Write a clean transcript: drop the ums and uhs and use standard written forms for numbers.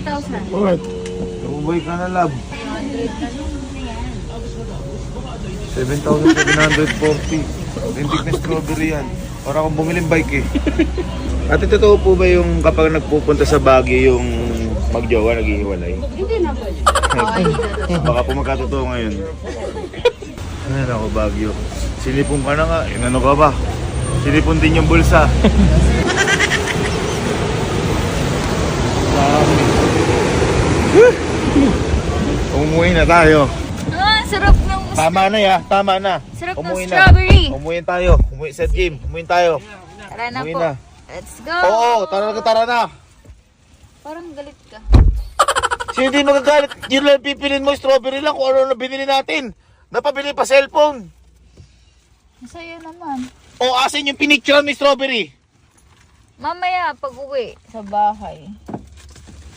7,000. Bakit? Umuwi ka na, love. 7,740. Lintik na strawberry yan. Para akong bumiling bike eh. Ate, totoo po ba yung kapag nagpupunta sa Baguio yung magjowa, naghihiwalay? Hindi na po. Baka po magkatotoo ngayon. Ay, ako Baguio. Sinipon ka na nga. Ano ka ba? Sinipon din yung bulsa. Umuwi na tayo. Ah, sarap ng... Tama na ya, tama na. Sarap ng Umuwi na. strawberry. Umuwi tayo. Umuwi sa gym. Umuwi tayo. Tara na Umuwi po. na. Let's go. Oo, tara na. Parang galit ka. Sino di magagalit? Yun lang pipilin mo, strawberry lang kung ano na binili natin. Napabili pa cellphone. Masaya naman. O asin yung pinicture ni strawberry. Mamaya pag uwi sa bahay.